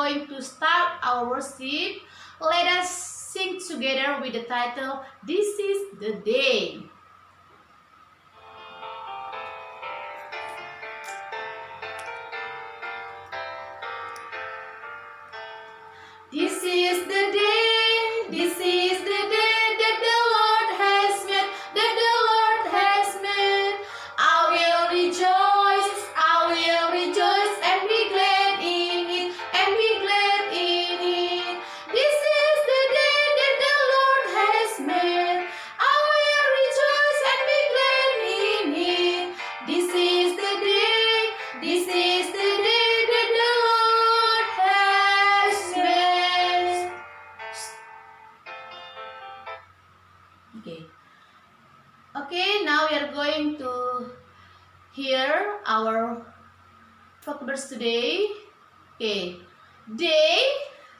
going to start our worship. Let us sing together with the title, This is the Day. This is the day, this is the day that the Lord has made, that the Lord has made. I will rejoice and be glad in it, and be glad in it. This is the day that the Lord has made. I will rejoice and be glad in it. This is the day, this is the day that the Lord has made. Okay, now we are going to hear our folk verse today. Okay, day,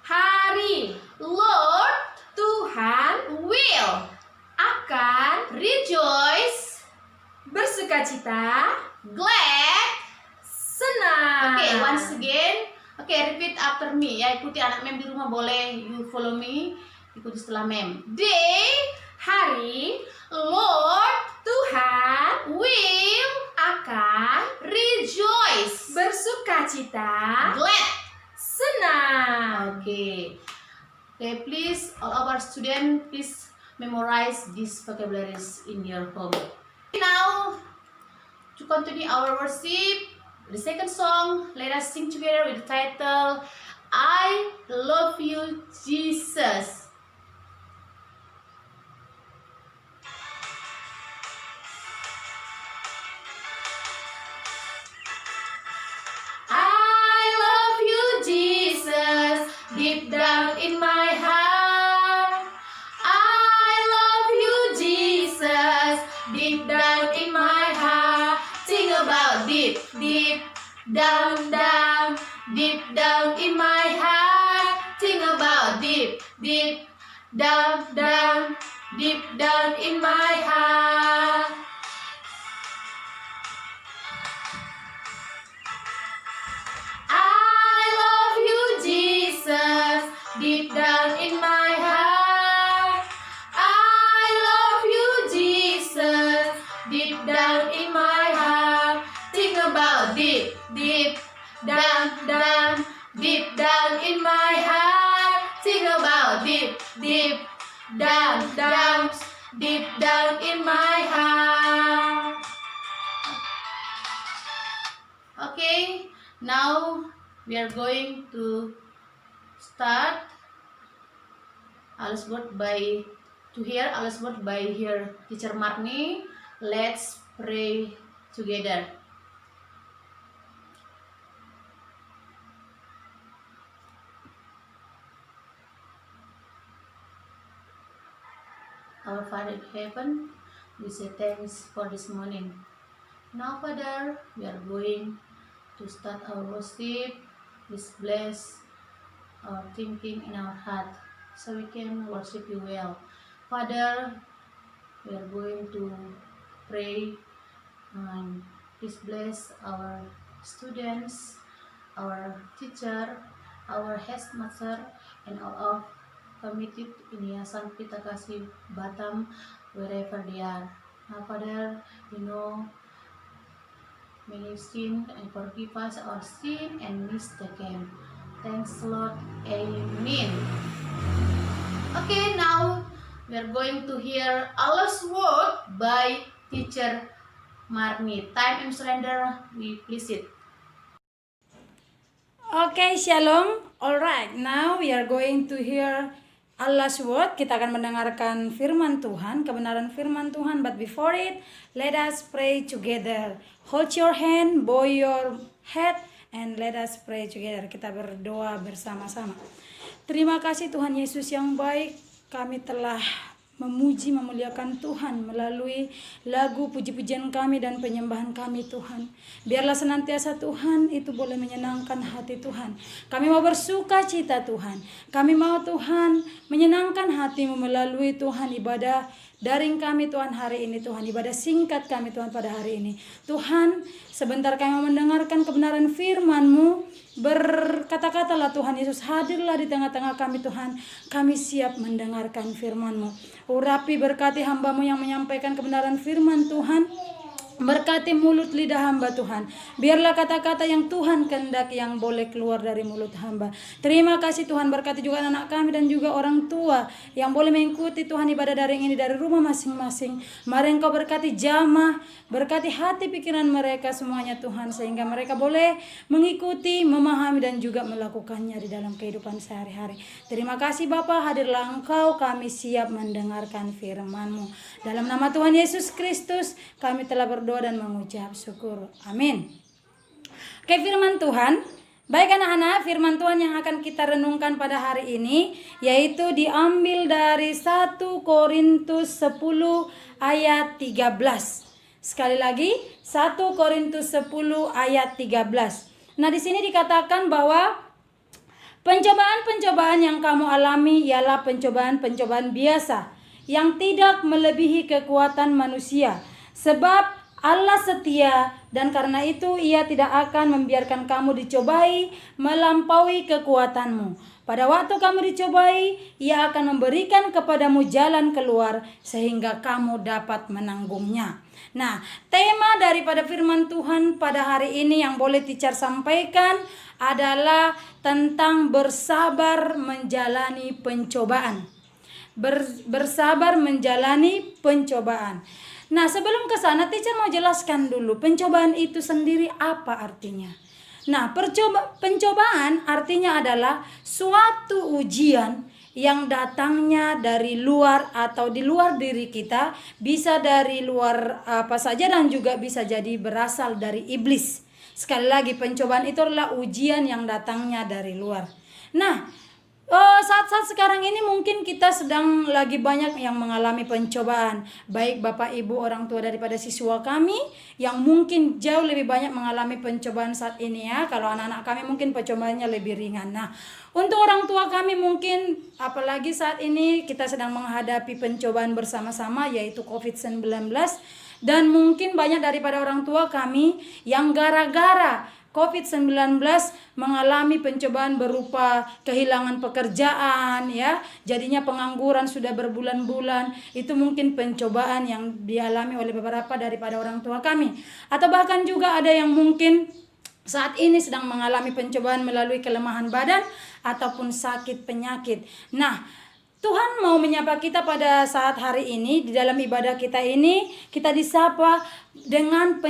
Hari, Lord, Tuhan will, akan rejoice, bersukacita, glad. senang. Okay, once again. Okay, repeat after me. Ya, ikuti anak mem di rumah boleh. You follow me. Ikuti setelah mem. Day, Hari, Lord, Tuhan will, akan rejoice, bersukacita, glad. senang. Okay. Okay, please, all of our students, please memorize these vocabularies in your home. Now, to continue our worship, the second song, let us sing together with the title, I Love You, Jesus. I love you, Jesus, deep down in my heart. I love you, Jesus, deep down in my heart. Sing about deep, deep down, down, deep down in my heart. Sing about deep, deep down, down, deep down in my heart. I love you, Jesus, deep down in my heart. I love you, Jesus, deep down in my heart. Think about deep, deep down, down, deep down in my heart. Think about deep, deep down, down, deep down in my heart. Okay, now we are going to start Alles Word by here Teacher Marni. Let's pray together. Our Father in heaven, we say thanks for this morning. Now, Father, we are going to start our worship. Please bless our thinking in our heart so we can worship you well. Father, we are going to pray, and please bless our students, our teacher, our headmaster, and all of committed in Yayasan Pelita Kasih Batam, wherever they are. Now, Father, you know many sin and forgive us our sin and mistaken. Thanks, Lord. Amen. Okay, now we are going to hear Allah's Word by Teacher Marni. Time and surrender, we please it. Okay, shalom. Alright, now we are going to hear Allah's Word. Kita akan mendengarkan firman Tuhan, kebenaran firman Tuhan. But before it, let us pray together. Hold your hand, bow your head, and let us pray together. Kita berdoa bersama-sama. Terima kasih Tuhan Yesus yang baik. Kami telah memuji, memuliakan Tuhan melalui lagu puji-pujian kami dan penyembahan kami Tuhan. Biarlah senantiasa Tuhan itu boleh menyenangkan hati Tuhan. Kami mau bersuka cita Tuhan. Kami mau Tuhan menyenangkan hati-Mu melalui Tuhan ibadah daring kami Tuhan hari ini Tuhan. Ibadah singkat kami Tuhan pada hari ini. Tuhan, sebentar kami mau mendengarkan kebenaran firman-Mu berkata-katalah Tuhan Yesus, hadirlah di tengah-tengah kami Tuhan. Kami siap mendengarkan firman-Mu. Urapi berkati hamba-Mu yang menyampaikan kebenaran firman Tuhan. Berkati mulut lidah hamba Tuhan. Biarlah kata-kata yang Tuhan kehendaki yang boleh keluar dari mulut hamba. Terima kasih Tuhan, berkati juga anak kami dan juga orang tua yang boleh mengikuti Tuhan ibadah daring ini dari rumah masing-masing. Mari Engkau berkati jamaah, berkati hati pikiran mereka semuanya Tuhan, sehingga mereka boleh mengikuti, memahami dan juga melakukannya di dalam kehidupan sehari-hari. Terima kasih Bapa, hadirlah Engkau, kami siap mendengarkan firman-Mu. Dalam nama Tuhan Yesus Kristus kami telah berdoa dan mengucap syukur. Amin. Oke, firman Tuhan. Baik anak-anak, firman Tuhan yang akan kita renungkan pada hari ini yaitu diambil dari 1 Korintus 10 ayat 13. Sekali lagi, 1 Korintus 10 ayat 13. Nah, di sini dikatakan bahwa pencobaan-pencobaan yang kamu alami ialah pencobaan-pencobaan biasa yang tidak melebihi kekuatan manusia. Sebab Allah setia dan karena itu Ia tidak akan membiarkan kamu dicobai melampaui kekuatanmu. Pada waktu kamu dicobai, Ia akan memberikan kepadamu jalan keluar sehingga kamu dapat menanggungnya. Nah, tema daripada firman Tuhan pada hari ini yang boleh teacher sampaikan adalah tentang bersabar menjalani pencobaan. Bersabar menjalani pencobaan. Nah, sebelum ke sana, teacher mau jelaskan dulu pencobaan itu sendiri apa artinya. Nah, pencobaan artinya adalah suatu ujian yang datangnya dari luar atau di luar diri kita, bisa dari luar apa saja dan juga bisa jadi berasal dari iblis. Sekali lagi, pencobaan itu adalah ujian yang datangnya dari luar. Nah, saat-saat sekarang ini mungkin kita sedang lagi banyak yang mengalami pencobaan. Baik Bapak Ibu orang tua daripada siswa kami yang mungkin jauh lebih banyak mengalami pencobaan saat ini ya. Kalau anak-anak kami mungkin pencobaannya lebih ringan. Nah, untuk orang tua kami mungkin apalagi saat ini kita sedang menghadapi pencobaan bersama-sama yaitu COVID-19. Dan mungkin banyak daripada orang tua kami yang gara-gara COVID-19 mengalami pencobaan berupa kehilangan pekerjaan ya, jadinya pengangguran sudah berbulan-bulan. Itu mungkin pencobaan yang dialami oleh beberapa daripada orang tua kami. Atau bahkan juga ada yang mungkin saat ini sedang mengalami pencobaan melalui kelemahan badan ataupun sakit penyakit. Nah, Tuhan mau menyapa kita pada saat hari ini. Di dalam ibadah kita ini kita disapa dengan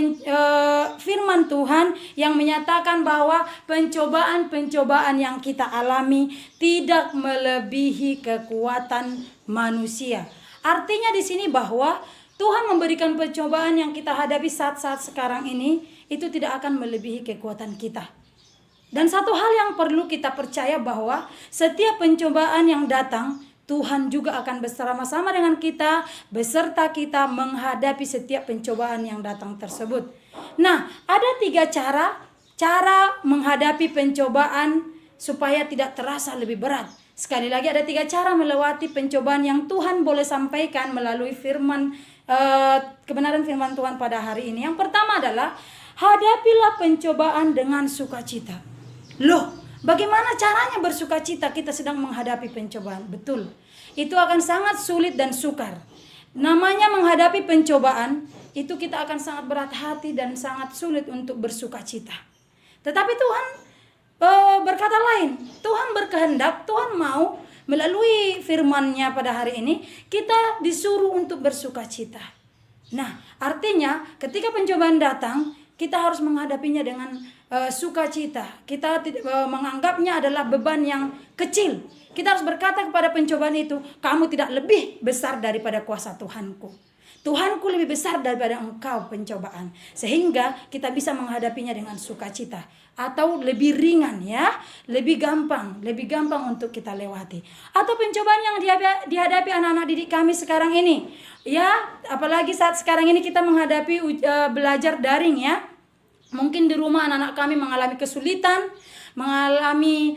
firman Tuhan yang menyatakan bahwa pencobaan-pencobaan yang kita alami tidak melebihi kekuatan manusia. Artinya di sini bahwa Tuhan memberikan pencobaan yang kita hadapi saat-saat sekarang ini itu tidak akan melebihi kekuatan kita. Dan satu hal yang perlu kita percaya bahwa setiap pencobaan yang datang, Tuhan juga akan bersama-sama dengan kita, beserta kita menghadapi setiap pencobaan yang datang tersebut. Nah, ada 3 cara menghadapi pencobaan supaya tidak terasa lebih berat. Sekali lagi ada 3 cara melewati pencobaan yang Tuhan boleh sampaikan melalui firman kebenaran firman Tuhan pada hari ini. Yang pertama adalah hadapilah pencobaan dengan sukacita. Loh, bagaimana caranya bersukacita kita sedang menghadapi pencobaan? Betul, itu akan sangat sulit dan sukar. Namanya menghadapi pencobaan, itu kita akan sangat berat hati dan sangat sulit untuk bersukacita. Tetapi Tuhan berkata lain. Tuhan berkehendak, Tuhan mau melalui firman-Nya pada hari ini, kita disuruh untuk bersukacita. Nah, artinya ketika pencobaan datang, kita harus menghadapinya dengan sukacita. Kita menganggapnya adalah beban yang kecil. Kita harus berkata kepada pencobaan itu, kamu tidak lebih besar daripada kuasa Tuhanku. Tuhanku lebih besar daripada engkau pencobaan. Sehingga kita bisa menghadapinya dengan sukacita. Atau lebih ringan ya, lebih gampang untuk kita lewati. Atau pencobaan yang dihadapi anak-anak didik kami sekarang ini. Ya, apalagi saat sekarang ini kita menghadapi belajar daring ya. Mungkin di rumah anak-anak kami mengalami kesulitan mengalami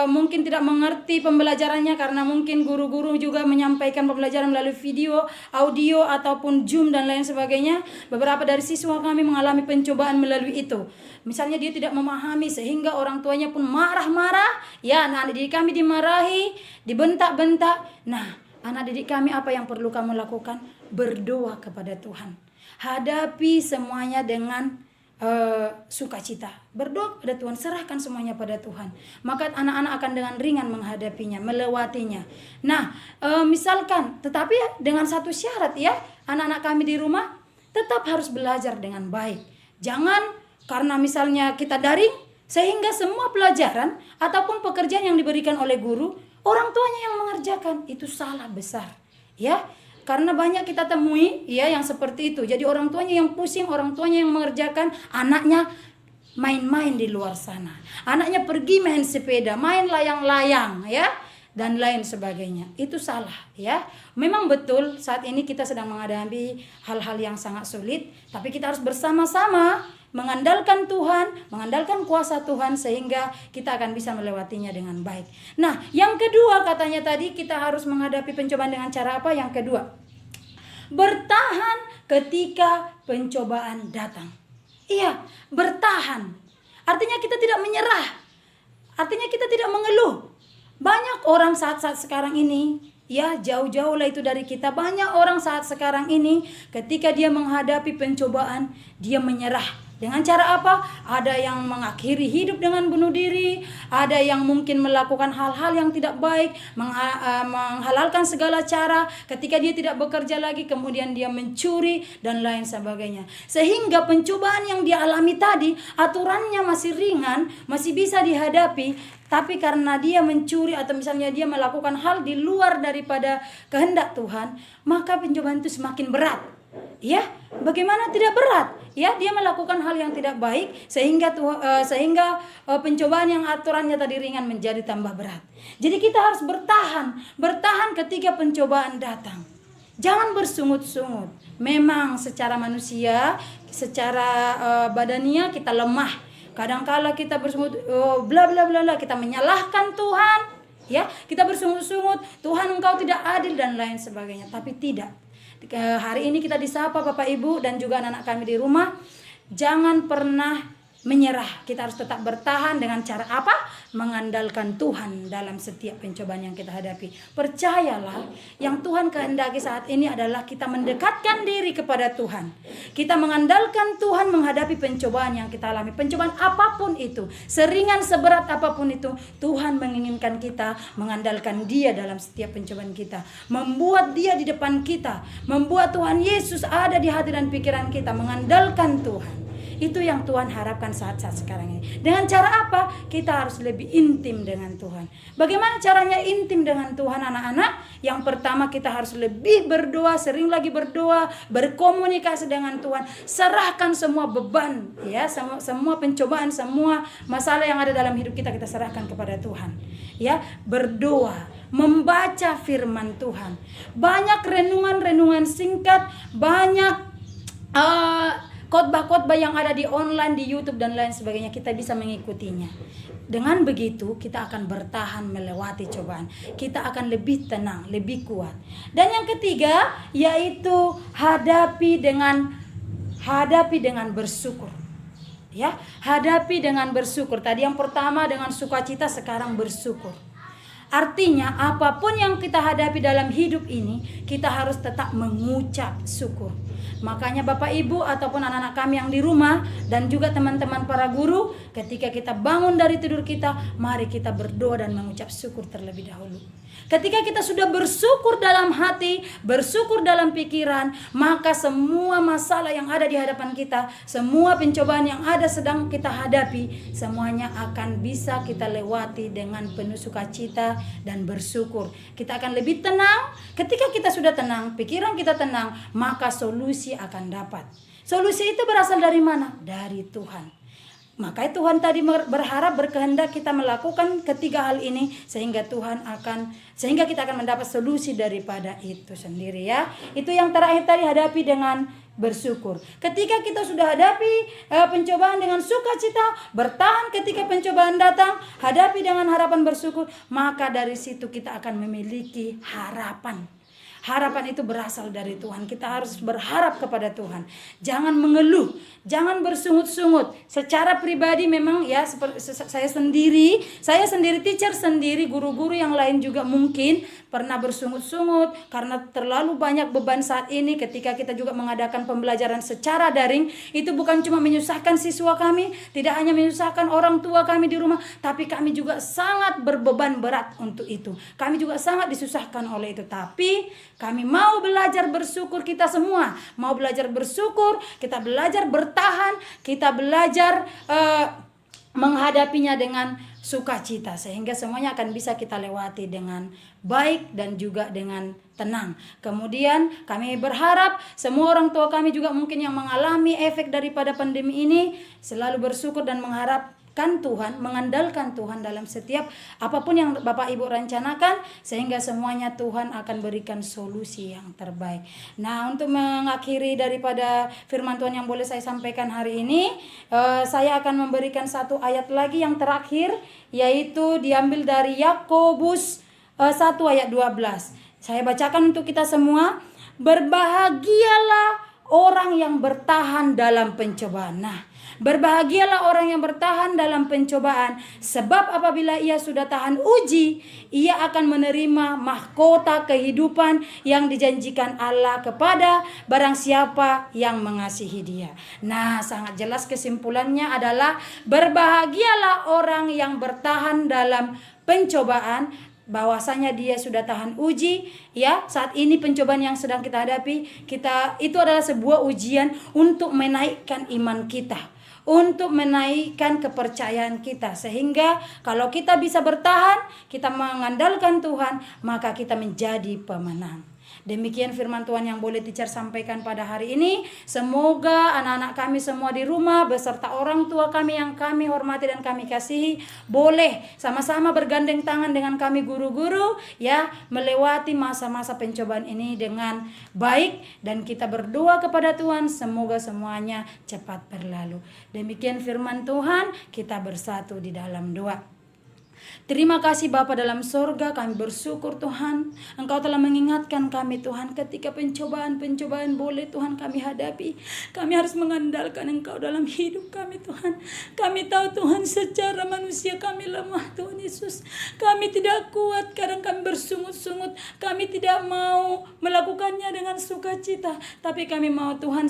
mungkin tidak mengerti pembelajarannya karena mungkin guru-guru juga menyampaikan pembelajaran melalui video, audio ataupun Zoom dan lain sebagainya. Beberapa dari siswa kami mengalami pencobaan melalui itu. Misalnya dia tidak memahami sehingga orang tuanya pun marah-marah, ya anak didik kami dimarahi, dibentak-bentak. Nah, anak didik kami apa yang perlu kamu lakukan? Berdoa kepada Tuhan. Hadapi semuanya dengan sukacita. Berdoa kepada Tuhan, serahkan semuanya pada Tuhan. Maka anak-anak akan dengan ringan menghadapinya, melewatinya. Nah, misalkan, tetapi dengan satu syarat ya, anak-anak kami di rumah tetap harus belajar dengan baik. Jangan karena misalnya kita daring, sehingga semua pelajaran ataupun pekerjaan yang diberikan oleh guru, orang tuanya yang mengerjakan. Itu salah besar. Ya, karena banyak kita temui ya yang seperti itu. Jadi orang tuanya yang pusing, orang tuanya yang mengerjakan, anaknya main-main di luar sana. Anaknya pergi main sepeda, main layang-layang ya dan lain sebagainya. Itu salah ya. Memang betul saat ini kita sedang menghadapi hal-hal yang sangat sulit, tapi kita harus bersama-sama mengandalkan Tuhan, mengandalkan kuasa Tuhan sehingga kita akan bisa melewatinya dengan baik. Nah, yang kedua katanya tadi kita harus menghadapi pencobaan dengan cara apa? Yang kedua, bertahan ketika pencobaan datang. Iya, bertahan. Artinya kita tidak menyerah. Artinya kita tidak mengeluh. Banyak orang saat-saat sekarang ini, ya jauh-jauh lah itu dari kita. Banyak orang saat sekarang ini ketika dia menghadapi pencobaan, dia menyerah. Dengan cara apa? Ada yang mengakhiri hidup dengan bunuh diri, ada yang mungkin melakukan hal-hal yang tidak baik, menghalalkan segala cara. Ketika dia tidak bekerja lagi, kemudian dia mencuri dan lain sebagainya. Sehingga pencobaan yang dia alami tadi, aturannya masih ringan, masih bisa dihadapi. Tapi karena dia mencuri atau misalnya dia melakukan hal di luar daripada kehendak Tuhan, maka pencobaan itu semakin berat. Ya, bagaimana tidak berat? Ya, dia melakukan hal yang tidak baik sehingga pencobaan yang aturannya tadi ringan menjadi tambah berat. Jadi kita harus bertahan ketika pencobaan datang. Jangan bersungut-sungut. Memang secara manusia, secara badania kita lemah. Kadang-kala kita bersungut bla bla bla bla, kita menyalahkan Tuhan, ya. Kita bersungut-sungut, Tuhan engkau tidak adil dan lain sebagainya. Tapi tidak. Hari ini kita disapa Bapak Ibu dan juga anak-anak kami di rumah, jangan pernah menyerah. Kita harus tetap bertahan dengan cara apa? Mengandalkan Tuhan dalam setiap pencobaan yang kita hadapi. Percayalah, yang Tuhan kehendaki saat ini adalah kita mendekatkan diri kepada Tuhan. Kita mengandalkan Tuhan menghadapi pencobaan yang kita alami. Pencobaan apapun itu, seringan seberat apapun itu, Tuhan menginginkan kita mengandalkan Dia dalam setiap pencobaan kita. Membuat Dia di depan kita, membuat Tuhan Yesus ada di hati dan pikiran kita, mengandalkan Tuhan. Itu yang Tuhan harapkan saat-saat sekarang ini. Dengan cara apa? Kita harus lebih intim dengan Tuhan. Bagaimana caranya intim dengan Tuhan, anak-anak? Yang pertama, kita harus lebih berdoa, sering lagi berdoa, berkomunikasi dengan Tuhan. Serahkan semua beban, ya, semua pencobaan, semua masalah yang ada dalam hidup kita serahkan kepada Tuhan. Ya, berdoa, membaca firman Tuhan. Banyak renungan-renungan singkat, banyak khotbah-khotbah yang ada di online, di YouTube dan lain sebagainya, kita bisa mengikutinya. Dengan begitu kita akan bertahan melewati cobaan. Kita akan lebih tenang, lebih kuat. Dan yang ketiga yaitu hadapi dengan bersyukur. Ya, hadapi dengan bersyukur. Tadi yang pertama dengan sukacita, sekarang bersyukur. Artinya apapun yang kita hadapi dalam hidup ini, kita harus tetap mengucap syukur. Makanya Bapak Ibu ataupun anak-anak kami yang di rumah dan juga teman-teman para guru, ketika kita bangun dari tidur kita, mari kita berdoa dan mengucap syukur terlebih dahulu. Ketika kita sudah bersyukur dalam hati, bersyukur dalam pikiran, maka semua masalah yang ada di hadapan kita, semua pencobaan yang ada sedang kita hadapi, semuanya akan bisa kita lewati dengan penuh sukacita dan bersyukur. Kita akan lebih tenang. Ketika kita sudah tenang, pikiran kita tenang, maka solusi akan dapat. Solusi itu berasal dari mana? Dari Tuhan. Makanya Tuhan tadi berkehendak kita melakukan ketiga hal ini sehingga kita akan mendapat solusi daripada itu sendiri, ya. Itu yang terakhir tadi, hadapi dengan bersyukur. Ketika kita sudah hadapi pencobaan dengan sukacita, bertahan ketika pencobaan datang, hadapi dengan harapan bersyukur, maka dari situ kita akan memiliki harapan. Harapan itu berasal dari Tuhan. Kita harus berharap kepada Tuhan. Jangan mengeluh, jangan bersungut-sungut. Secara pribadi memang ya saya sendiri teacher sendiri, guru-guru yang lain juga mungkin pernah bersungut-sungut karena terlalu banyak beban saat ini. Ketika kita juga mengadakan pembelajaran secara daring, itu bukan cuma menyusahkan siswa kami, tidak hanya menyusahkan orang tua kami di rumah, tapi kami juga sangat berbeban berat untuk itu. Kami juga sangat disusahkan oleh itu. Tapi kami mau belajar bersyukur, kita semua mau belajar bersyukur, kita belajar bertahan, kita belajar menghadapinya dengan sukacita, sehingga semuanya akan bisa kita lewati dengan baik dan juga dengan tenang. Kemudian kami berharap semua orang tua kami juga mungkin yang mengalami efek daripada pandemi ini selalu bersyukur dan mengharapkan Tuhan, mengandalkan Tuhan dalam setiap apapun yang Bapak Ibu rencanakan, sehingga semuanya Tuhan akan berikan solusi yang terbaik. Nah, untuk mengakhiri daripada firman Tuhan yang boleh saya sampaikan hari ini, saya akan memberikan satu ayat lagi yang terakhir, yaitu diambil dari Yakobus 1 ayat 12. Saya bacakan untuk kita semua. Berbahagialah orang yang bertahan dalam pencobaan. Nah, berbahagialah orang yang bertahan dalam pencobaan, sebab apabila ia sudah tahan uji, ia akan menerima mahkota kehidupan yang dijanjikan Allah kepada barang siapa yang mengasihi Dia. Nah, sangat jelas kesimpulannya adalah berbahagialah orang yang bertahan dalam pencobaan, bahwasanya dia sudah tahan uji. Ya, saat ini pencobaan yang sedang kita hadapi, itu adalah sebuah ujian untuk menaikkan iman kita, untuk menaikkan kepercayaan kita, sehingga kalau kita bisa bertahan, kita mengandalkan Tuhan, maka kita menjadi pemenang. Demikian firman Tuhan yang boleh teacher sampaikan pada hari ini. Semoga anak-anak kami semua di rumah beserta orang tua kami yang kami hormati dan kami kasihi, boleh sama-sama bergandeng tangan dengan kami guru-guru ya, melewati masa-masa pencobaan ini dengan baik, dan kita berdoa kepada Tuhan semoga semuanya cepat berlalu. Demikian firman Tuhan, kita bersatu di dalam doa. Terima kasih Bapa dalam sorga, kami bersyukur Tuhan, Engkau telah mengingatkan kami Tuhan, ketika pencobaan-pencobaan boleh Tuhan kami hadapi, kami harus mengandalkan Engkau dalam hidup kami Tuhan. Kami tahu Tuhan secara manusia kami lemah Tuhan Yesus, kami tidak kuat, kadang kami bersungut-sungut, kami tidak mau melakukannya dengan sukacita, tapi kami mau Tuhan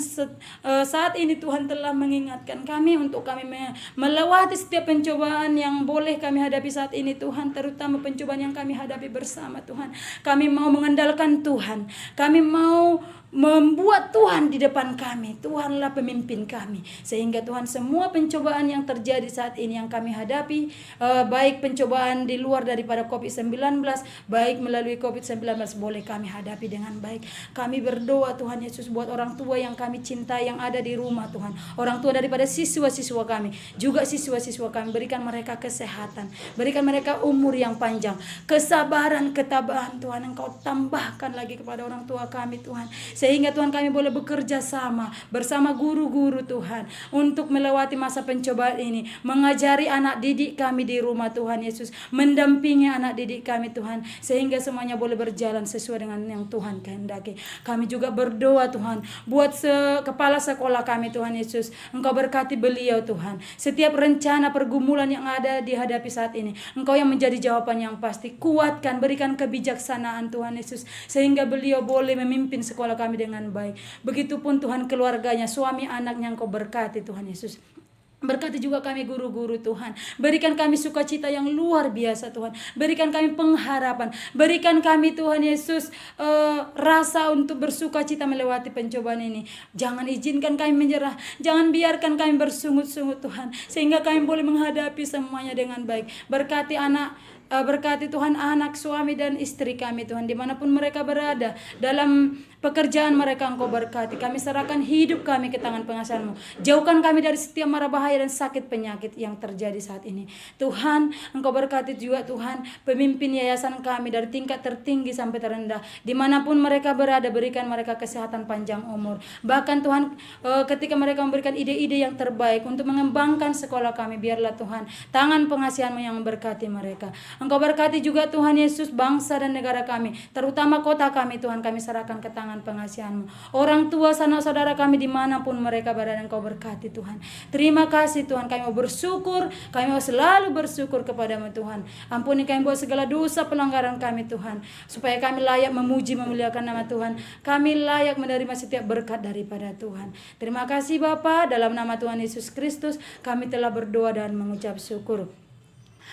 saat ini Tuhan telah mengingatkan kami untuk kami melewati setiap pencobaan yang boleh kami hadapi saat ini Tuhan, terutama pencobaan yang kami hadapi bersama Tuhan. Kami mau mengandalkan Tuhan, kami mau membuat Tuhan di depan kami. Tuhanlah pemimpin kami, sehingga Tuhan semua pencobaan yang terjadi saat ini yang kami hadapi, baik pencobaan di luar daripada COVID-19, baik melalui COVID-19, boleh kami hadapi dengan baik. Kami berdoa Tuhan Yesus buat orang tua yang kami cintai yang ada di rumah Tuhan, orang tua daripada siswa-siswa kami, juga siswa-siswa kami, berikan mereka kesehatan, berikan mereka umur yang panjang, kesabaran, ketabahan Tuhan Engkau tambahkan lagi kepada orang tua kami Tuhan, sehingga Tuhan kami boleh bekerja sama bersama guru-guru Tuhan untuk melewati masa pencobaan ini, mengajari anak didik kami di rumah Tuhan Yesus, mendampingi anak didik kami Tuhan, sehingga semuanya boleh berjalan sesuai dengan yang Tuhan kehendaki. Kami juga berdoa Tuhan buat kepala sekolah kami Tuhan Yesus, Engkau berkati beliau Tuhan, setiap rencana pergumulan yang ada dihadapi saat ini, Engkau yang menjadi jawaban yang pasti. Kuatkan, berikan kebijaksanaan Tuhan Yesus, sehingga beliau boleh memimpin sekolah kami dengan baik. Begitupun Tuhan keluarganya, suami anaknya Engkau berkati Tuhan Yesus. Berkati juga kami guru-guru Tuhan, berikan kami sukacita yang luar biasa Tuhan, berikan kami pengharapan, berikan kami Tuhan Yesus rasa untuk bersukacita melewati pencobaan ini. Jangan izinkan kami menyerah, jangan biarkan kami bersungut-sungut Tuhan, sehingga kami boleh menghadapi semuanya dengan baik. Berkati anak berkati Tuhan anak, suami dan istri kami Tuhan, dimanapun mereka berada, dalam pekerjaan mereka Engkau berkati. Kami serahkan hidup kami ke tangan pengasihan-Mu. Jauhkan kami dari setiap mara bahaya dan sakit penyakit yang terjadi saat ini. Tuhan, Engkau berkati juga Tuhan pemimpin yayasan kami dari tingkat tertinggi sampai terendah. Dimanapun mereka berada, berikan mereka kesehatan panjang umur. Bahkan Tuhan, ketika mereka memberikan ide-ide yang terbaik untuk mengembangkan sekolah kami, biarlah Tuhan tangan pengasihan-Mu yang memberkati mereka. Engkau berkati juga Tuhan Yesus bangsa dan negara kami, terutama kota kami Tuhan, kami serahkan ke tangan pengasihan-Mu. Orang tua, sanak saudara kami dimanapun mereka berada, Engkau berkati Tuhan. Terima kasih Tuhan, kami mau bersyukur, kami mau selalu bersyukur kepada-Mu Tuhan. Ampuni kami buat segala dosa pelanggaran kami Tuhan, supaya kami layak memuji memuliakan nama Tuhan. Kami layak menerima setiap berkat daripada Tuhan. Terima kasih Bapa, dalam nama Tuhan Yesus Kristus kami telah berdoa dan mengucap syukur.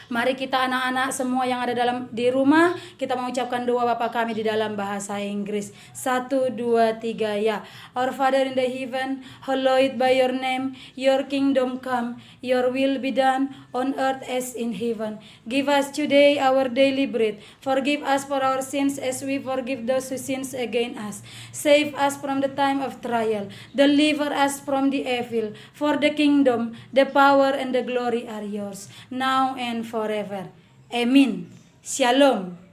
Mari kita anak-anak semua yang ada di rumah, kita mengucapkan doa Bapa kami di dalam bahasa Inggris. 1, 2, 3 ya. Our Father in the heaven, hallowed by your name, your kingdom come, your will be done on earth as in heaven. Give us today our daily bread. Forgive us for our sins as we forgive those who sins against us. Save us from the time of trial. Deliver us from the evil. For the kingdom, the power and the glory are yours, now and forever. Amen. Shalom.